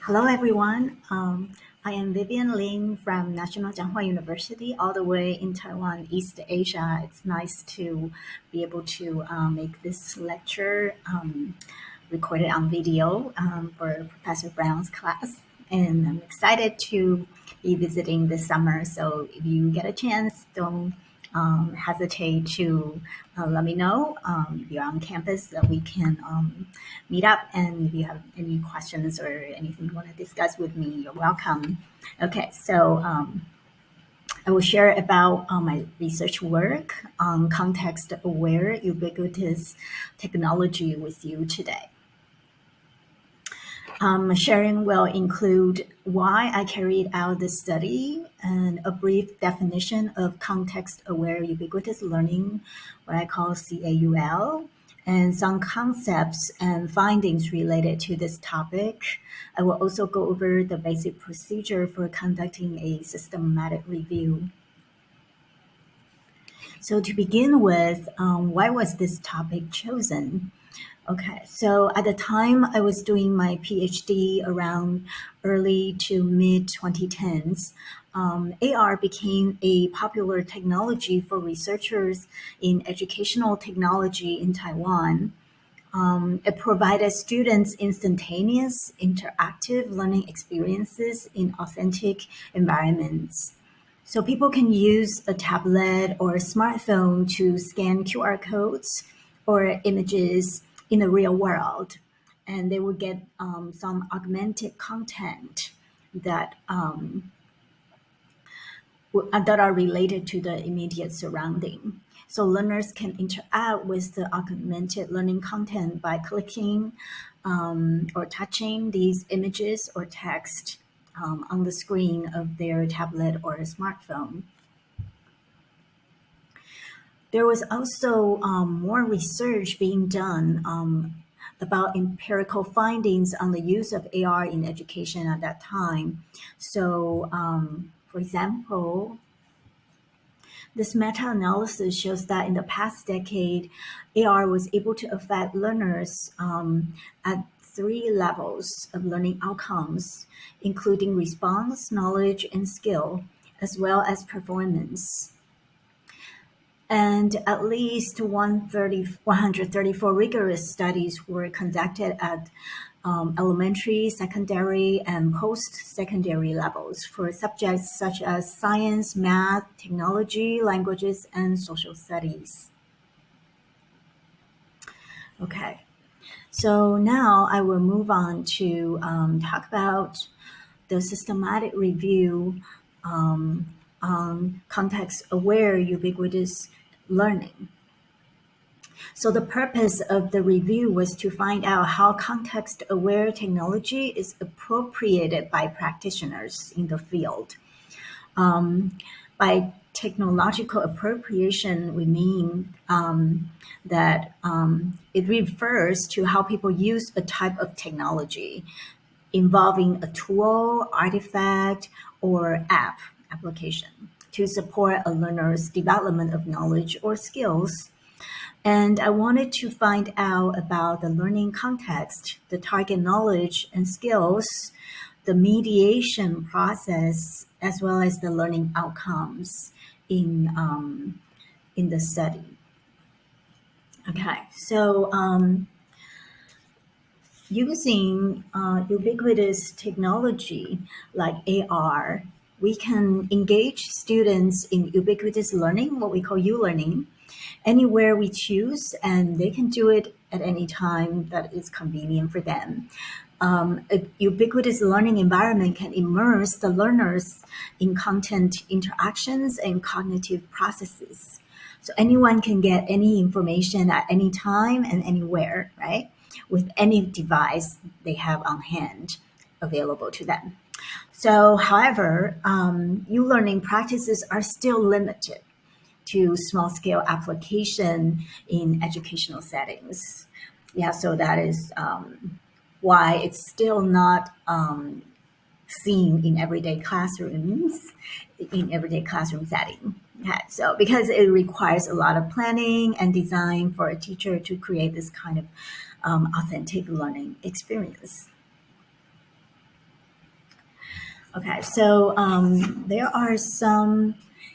Hello, everyone. I am VivienLin from National Jianghua University, all the way in Taiwan, East Asia. It's nice to be able to make this lecture recorded on video for Professor Brown's class. And I'm excited to be visiting this summer. So if you get a chance, don't hesitate to let me know if you're on campus that we can meet up. And if you have any questions or anything you want to discuss with me, you're welcome. Okay, so I will share about my research work on context-aware ubiquitous technology with you today. Sharing will include why I carried out this study and a brief definition of context-aware ubiquitous learning, what I call CAUL, and some concepts and findings related to this topic. I will also go over the basic procedure for conducting a systematic review. So to begin with, why was this topic chosen? Okay, so at the time I was doing my PhD around early to mid 2010s, AR became a popular technology for researchers in educational technology in Taiwan. It provided students instantaneous, interactive learning experiences in authentic environments. So people can use a tablet or a smartphone to scan QR codes or images in the real world, and they will get some augmented content that that are related to the immediate surrounding. So learners can interact with the augmented learning content by clicking or touching these images or text on the screen of their tablet or smartphone. There was also more research being done about empirical findings on the use of AR in education at that time. So, for example, this meta-analysis shows that in the past decade, AR was able to affect learners at three levels of learning outcomes, including response, knowledge, and skill, as well as performance. And at least 134 rigorous studies were conducted at elementary, secondary, and post-secondary levels for subjects such as science, math, technology, languages, and social studies. Okay, so now I will move on to talk about the systematic review on context-aware ubiquitous learning. So the purpose of the review was to find out how context-aware technology is appropriated by practitioners in the field. By technological appropriation, we mean that it refers to how people use a type of technology involving a tool, artifact, or application to support a learner's development of knowledge or skills. And I wanted to find out about the learning context, the target knowledge and skills, the mediation process, as well as the learning outcomes in the study. Okay, so using ubiquitous technology like AR, we can engage students in ubiquitous learning, what we call U-learning, anywhere we choose, and they can do it at any time that is convenient for them. A ubiquitous learning environment can immerse the learners in content interactions and cognitive processes. So anyone can get any information at any time and anywhere, right? With any device they have on hand available to them. So, however, U-learning practices are still limited to small-scale application in educational settings. Yeah, so that is why it's still not seen in everyday classrooms, in everyday classroom setting. Okay, so because it requires a lot of planning and design for a teacher to create this kind of authentic learning experience. Okay, so there are some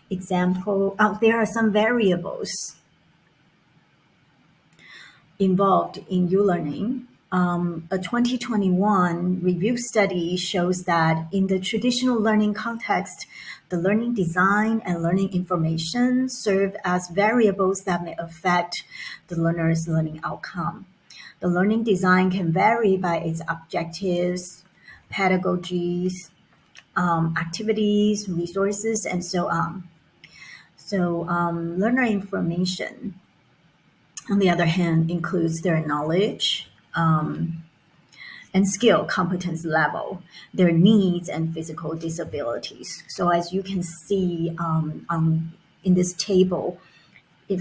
there are some variables involved in U-learning. A 2021 review study shows that in the traditional learning context, the learning design and learning information serve as variables that may affect the learner's learning outcome. The learning design can vary by its objectives, pedagogies, activities, resources, and so on. So, learner information, on the other hand, includes their knowledge and skill competence level, their needs and physical disabilities. So, as you can see in this table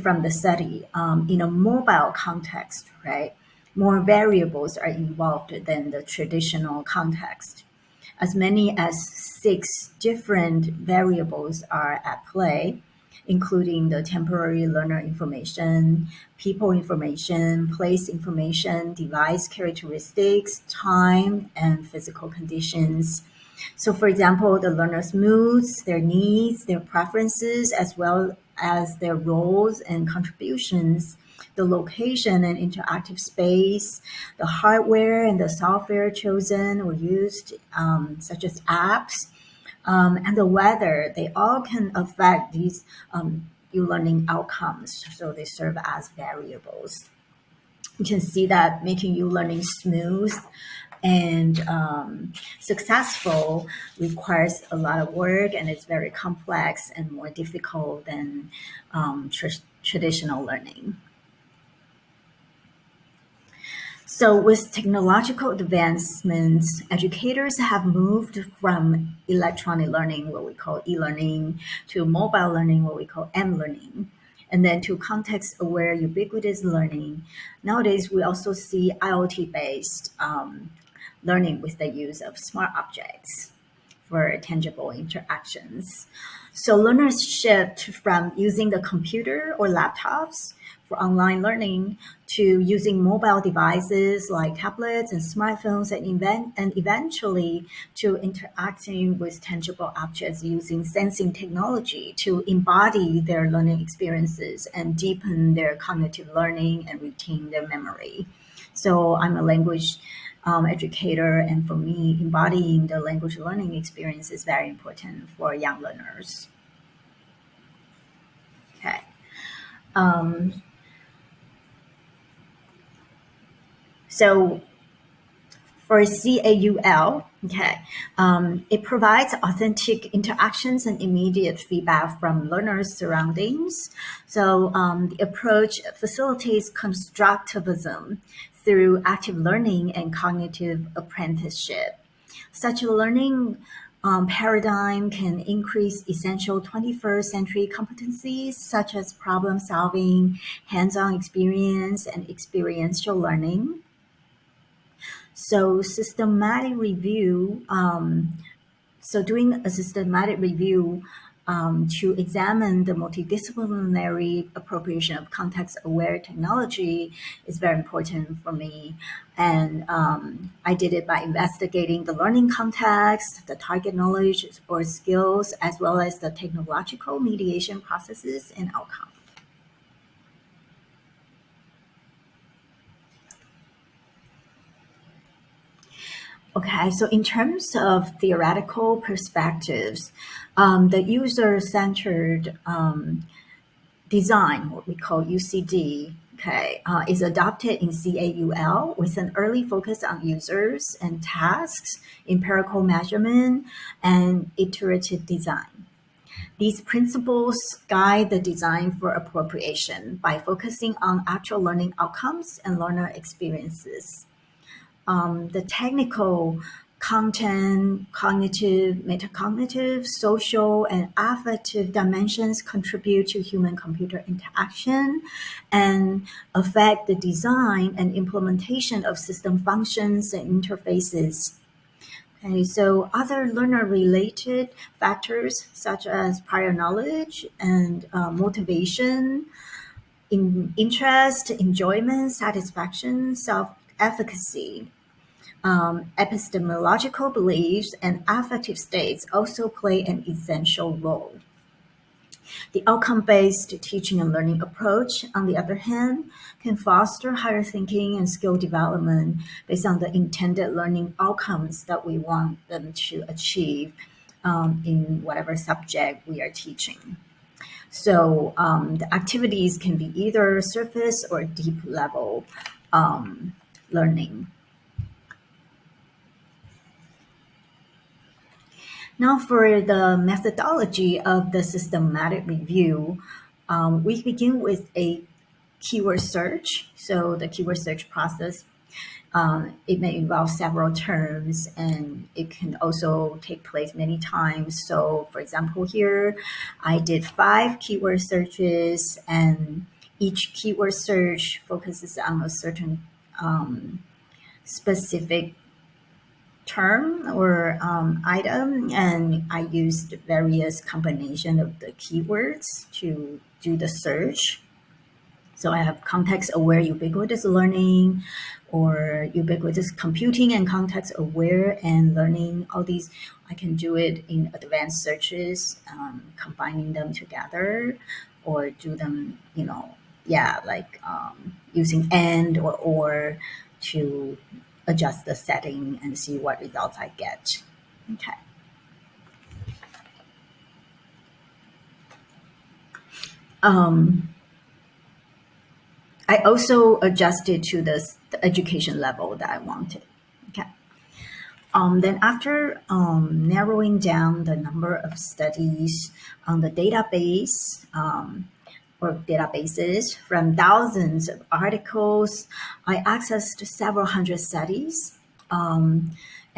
from the study, in a mobile context, right, more variables are involved than the traditional context. As many as 6 different variables are at play, including the temporary learner information, people information, place information, device characteristics, time, and physical conditions. So, for example, the learner's moods, their needs, their preferences, as well as their roles and contributions, the location and interactive space, the hardware and the software chosen or used, such as apps, and the weather, they all can affect these e-learning outcomes. So they serve as variables. You can see that making e-learning smooth and successful requires a lot of work, and it's very complex and more difficult than traditional learning. So with technological advancements, educators have moved from electronic learning, what we call e-learning, to mobile learning, what we call m-learning, and then to context-aware ubiquitous learning. Nowadays, we also see IoT-based learning with the use of smart objects for tangible interactions. So learners shift from using the computer or laptops for online learning to using mobile devices like tablets and smartphones and eventually to interacting with tangible objects using sensing technology to embody their learning experiences and deepen their cognitive learning and retain their memory. So I'm a language educator, and for me, embodying the language learning experience is very important for young learners. Okay. Um, so for CAUL, okay, it provides authentic interactions and immediate feedback from learners' surroundings. So the approach facilitates constructivism through active learning and cognitive apprenticeship. Such a learning paradigm can increase essential 21st century competencies such as problem solving, hands-on experience, and experiential learning. So systematic review, doing a systematic review to examine the multidisciplinary appropriation of context-aware technology is very important for me. And I did it by investigating the learning context, the target knowledge or skills, as well as the technological mediation processes and outcomes. Okay, so in terms of theoretical perspectives, the user-centered design, what we call UCD, okay, is adopted in CAUL with an early focus on users and tasks, empirical measurement, and iterative design. These principles guide the design for appropriation by focusing on actual learning outcomes and learner experiences. The technical content, cognitive, metacognitive, social, and affective dimensions contribute to human-computer interaction and affect the design and implementation of system functions and interfaces. Okay, so other learner-related factors such as prior knowledge and motivation, interest, enjoyment, satisfaction, self-efficacy, Epistemological beliefs and affective states also play an essential role. The outcome-based teaching and learning approach, on the other hand, can foster higher thinking and skill development based on the intended learning outcomes that we want them to achieve in whatever subject we are teaching. So the activities can be either surface or deep level learning. Now, for the methodology of the systematic review, we begin with a keyword search. So the keyword search process, it may involve several terms, and it can also take place many times. So for example, here I did 5 keyword searches, and each keyword search focuses on a certain specific term or item, and I used various combination of the keywords to do the search. So I have context-aware ubiquitous learning, or ubiquitous computing and context-aware and learning. All these, I can do it in advanced searches, combining them together, or do them, using and or to adjust the setting and see what results I get. Okay. I also adjusted to the education level that I wanted. Okay. Then after narrowing down the number of studies on the database or databases from thousands of articles, I accessed several hundred studies and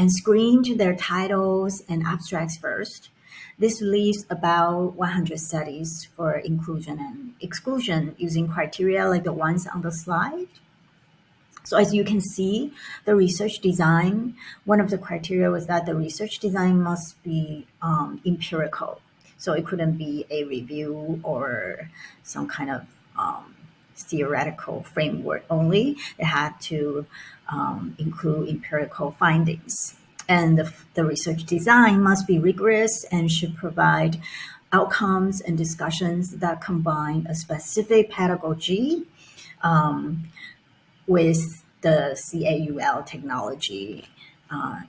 screened their titles and abstracts first. This leaves about 100 studies for inclusion and exclusion using criteria like the ones on the slide. So as you can see, the research design, one of the criteria was that the research design must be empirical. So it couldn't be a review or some kind of theoretical framework only. It had to include empirical findings. And the research design must be rigorous and should provide outcomes and discussions that combine a specific pedagogy with the CAUL technology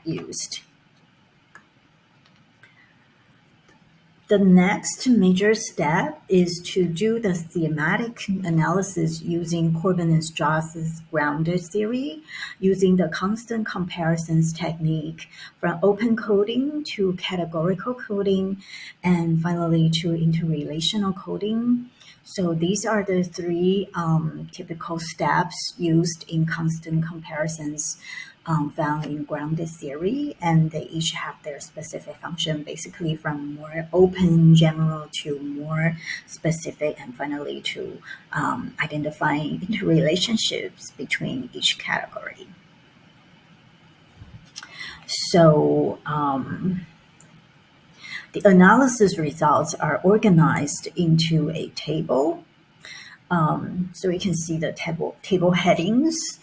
used. The next major step is to do the thematic analysis using Corbin and Strauss's grounded theory, using the constant comparisons technique from open coding to categorical coding, and finally to interrelational coding. So these are the 3 typical steps used in constant comparisons found in grounded theory, and they each have their specific function, basically from more open, general to more specific, and finally to identifying interrelationships between each category. So the analysis results are organized into a table. So you can see the table headings,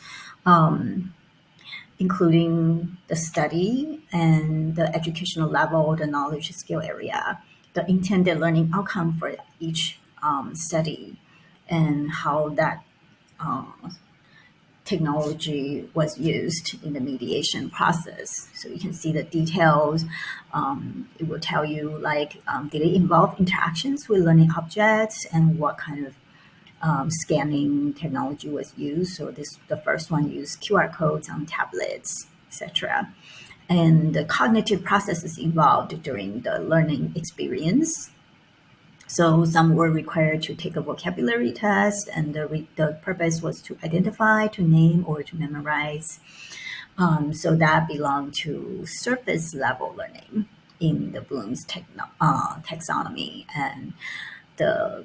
including the study and the educational level, the knowledge skill area, the intended learning outcome for each study, and how that technology was used in the mediation process. So you can see the details. It will tell you did it involve interactions with learning objects, and what kind of scanning technology was used. So the first one used QR codes on tablets, etc. And the cognitive processes involved during the learning experience. So some were required to take a vocabulary test, and the purpose was to identify, to name, or to memorize. So that belonged to surface level learning in the Bloom's taxonomy, and the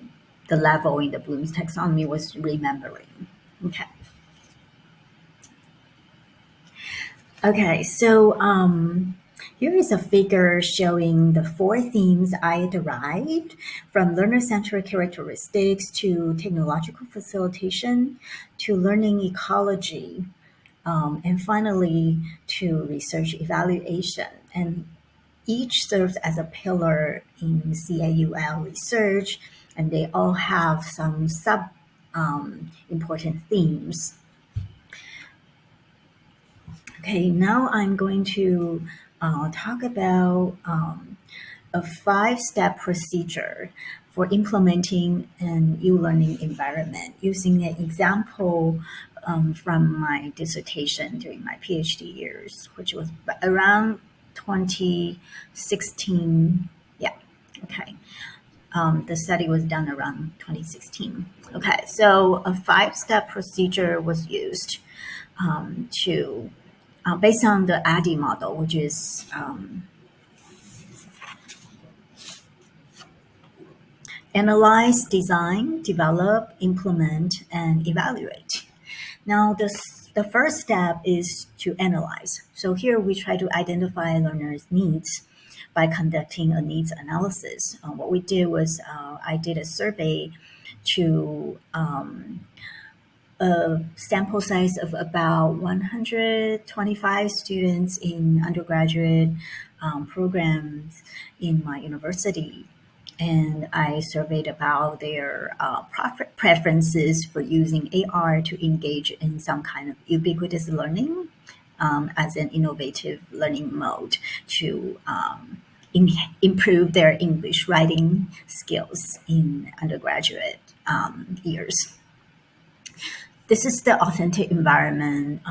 level in the Bloom's taxonomy was remembering. Okay, so here is a figure showing the 4 themes I derived from learner-centered characteristics to technological facilitation to learning ecology. and finally to research evaluation. And each serves as a pillar in CAUL research, and they all have some sub important themes. Okay, now I'm going to talk about a five-step procedure for implementing an e-learning environment using an example from my dissertation during my PhD years, which was around 2016. Yeah, okay. The study was done around 2016. Okay, so a five-step procedure was used to based on the ADDIE model, which is analyze, design, develop, implement, and evaluate. Now, the first step is to analyze. So here we try to identify learners' needs by conducting a needs analysis. What we did was I did a survey to a sample size of about 125 students in undergraduate programs in my university. And I surveyed about their preferences for using AR to engage in some kind of ubiquitous learning as an innovative learning mode to improve their English writing skills in undergraduate years. This is the authentic environment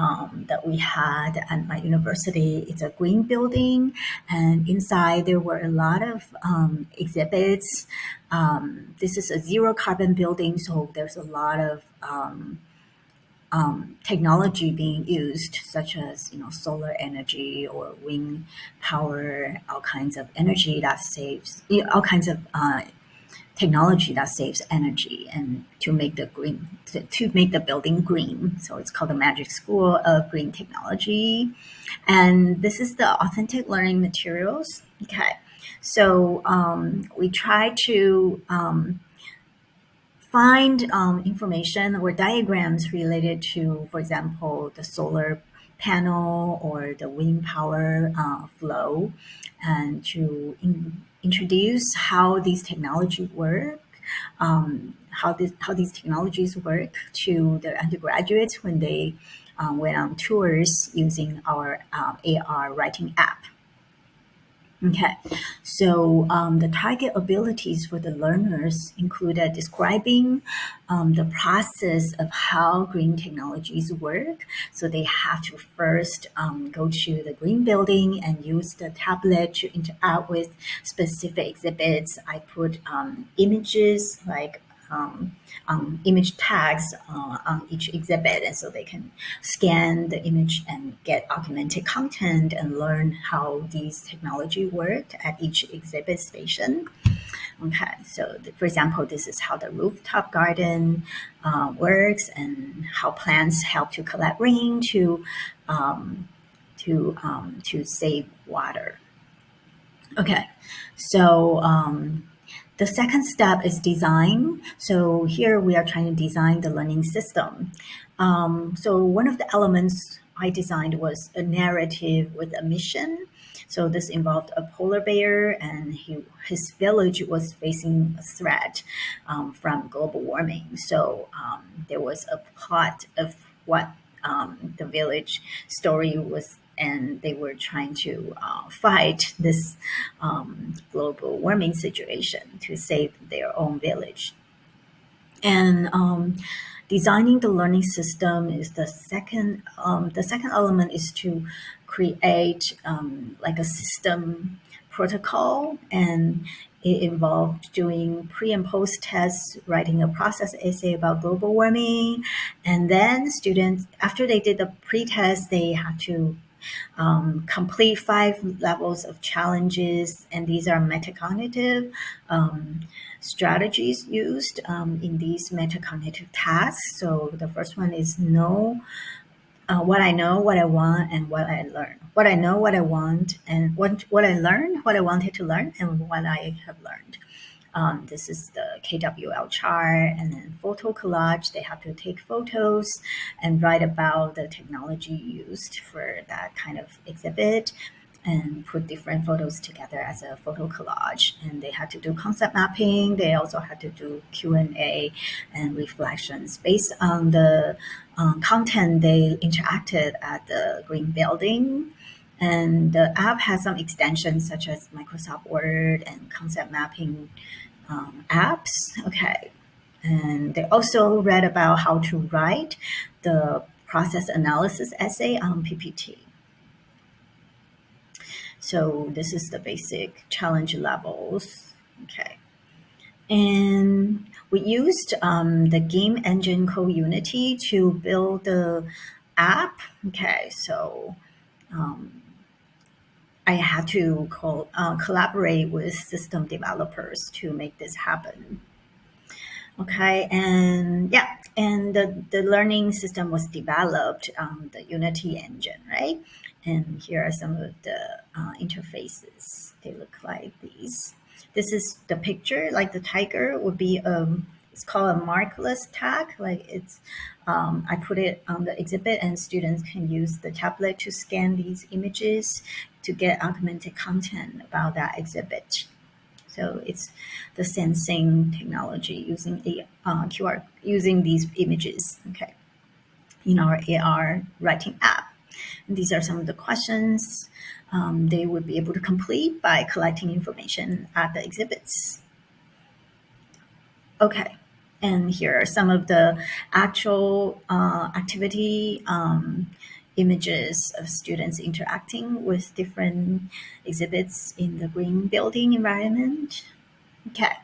that we had at my university. It's a green building, and inside there were a lot of exhibits. This is a zero carbon building, so there's a lot of technology being used, such as solar energy or wind power, all kinds of energy that saves, all kinds of technology that saves energy and to make the to make the building green. So it's called the Magic School of Green Technology. And this is the authentic learning materials. Okay. So we try to find information or diagrams related to, for example, the solar panel or the wind power flow, and to introduce how these technologies work, how these technologies work to the undergraduates when they went on tours using our AR writing app. Okay, so the target abilities for the learners included describing the process of how green technologies work. So they have to first go to the green building and use the tablet to interact with specific exhibits. I put images like image tags on each exhibit, and so they can scan the image and get augmented content and learn how these technology worked at each exhibit station. Okay, so for example, this is how the rooftop garden works and how plants help to collect rain to save water. Okay, so the second step is design. So here we are trying to design the learning system. So one of the elements I designed was a narrative with a mission. So this involved a polar bear, and his village was facing a threat from global warming. So there was a plot of what the village story was, and they were trying to fight this global warming situation to save their own village. And designing the learning system is the second. The second element is to create like a system protocol, and it involved doing pre and post tests, writing a process essay about global warming, and then students, after they did the pre-test, they had to complete 5 levels of challenges, and these are metacognitive strategies used in these metacognitive tasks. So the first one is know what I know, what I want, and what I learn. What I know, what I want, and what I learned, what I wanted to learn, and what I have learned. This is the KWL chart, and then photo collage. They have to take photos and write about the technology used for that kind of exhibit and put different photos together as a photo collage. And they had to do concept mapping. They also had to do Q&A and reflections based on the content they interacted at the green building. And the app has some extensions such as Microsoft Word and concept mapping apps. Okay. And they also read about how to write the process analysis essay on PPT. So this is the basic challenge levels. Okay. And we used the game engine CoUnity to build the app. Okay, so I had to collaborate with system developers to make this happen. Okay, and yeah, and the learning system was developed on the Unity engine, right? And here are some of the interfaces. They look like these. This is the picture, like the tiger would be it's called a markless tag. Like it's, I put it on the exhibit, and students can use the tablet to scan these images to get augmented content about that exhibit. So it's the sensing technology using QR, using these images, okay, in our AR writing app. And these are some of the questions they would be able to complete by collecting information at the exhibits. Okay, and here are some of the actual activity images of students interacting with different exhibits in the green building environment. Okay.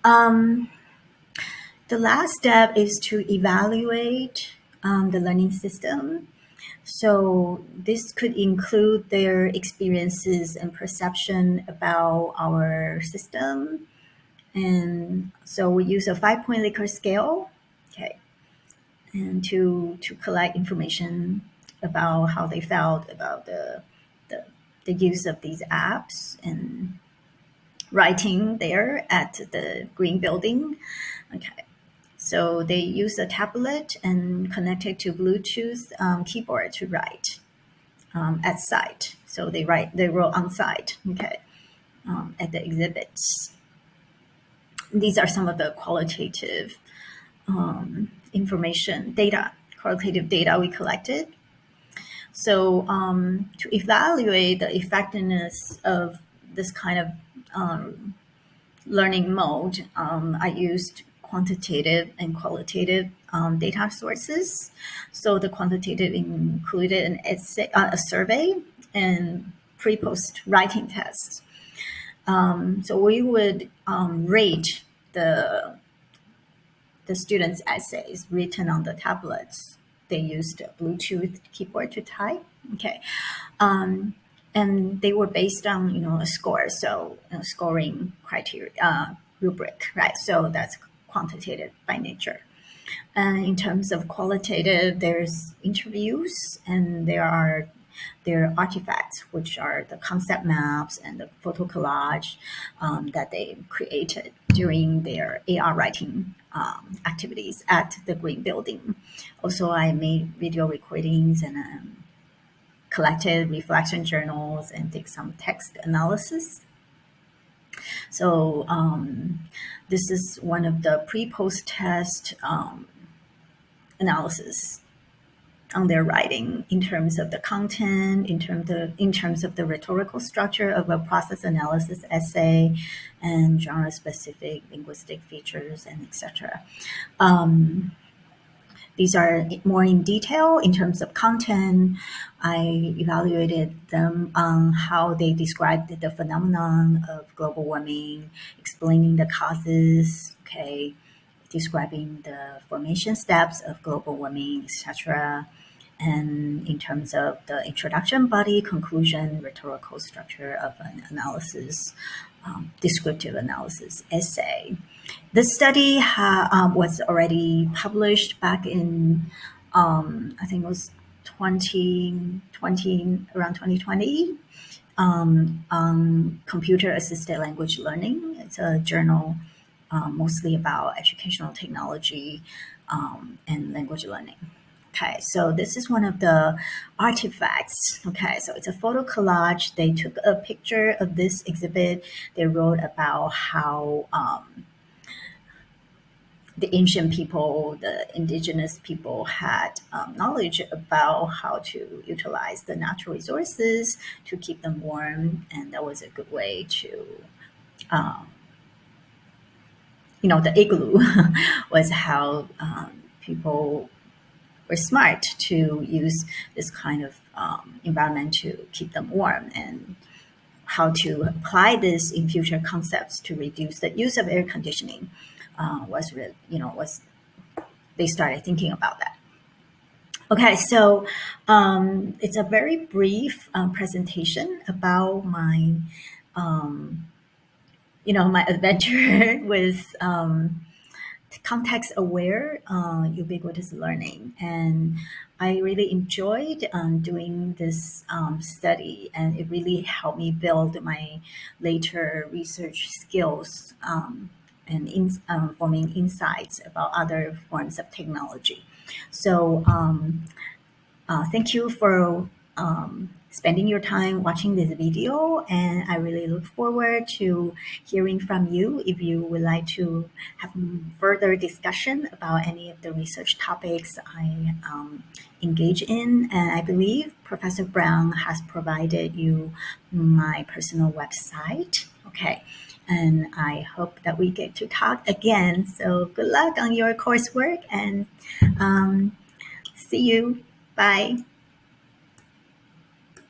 The last step is to evaluate the learning system. So this could include their experiences and perception about our system. And so we use a 5-point Likert scale, okay, and to collect information about how they felt about the use of these apps and writing there at the green building. Okay. So they use a tablet and connect it to Bluetooth keyboard to write at site. So they wrote on site, okay, at the exhibits. These are some of the qualitative qualitative data we collected. So to evaluate the effectiveness of this kind of learning mode, I used quantitative and qualitative data sources. So the quantitative included an essay, a survey and pre-post writing tests. So we would rate the students' essays written on the tablets. They used a Bluetooth keyboard to type. Okay. And they were based on a score, so scoring criteria rubric, right? So that's quantitative by nature. And in terms of qualitative, there's interviews, and there are artifacts, which are the concept maps and the photo collage that they created during their AR writing activities at the green building. Also, I made video recordings and collected reflection journals and did some text analysis. So this is one of the pre-post test analysis on their writing in terms of the content, in terms of the rhetorical structure of a process analysis essay, and genre-specific linguistic features, and etc. These are more in detail in terms of content. I evaluated them on how they described the phenomenon of global warming, explaining the causes, okay, describing the formation steps of global warming, etc. And in terms of the introduction, body, conclusion, rhetorical structure of an analysis, descriptive analysis essay. The study was already published back in, I think it was around 2020, on computer assisted language learning. It's a journal mostly about educational technology and language learning. Okay, so this is one of the artifacts. Okay, so it's a photo collage. They took a picture of this exhibit. They wrote about how the ancient people, the indigenous people, had knowledge about how to utilize the natural resources to keep them warm, and that was a good way to, um, the igloo was how people were smart to use this kind of environment to keep them warm, and how to apply this in future concepts to reduce the use of air conditioning was really, was they started thinking about that. Okay, so it's a very brief presentation about my adventure with context-aware ubiquitous learning, and I really enjoyed doing this study, and it really helped me build my later research skills and forming insights about other forms of technology. So thank you for spending your time watching this video, and I really look forward to hearing from you if you would like to have further discussion about any of the research topics I engage in. And I believe Professor Brown has provided you my personal website. Okay. And I hope that we get to talk again. So good luck on your coursework, and see you. Bye.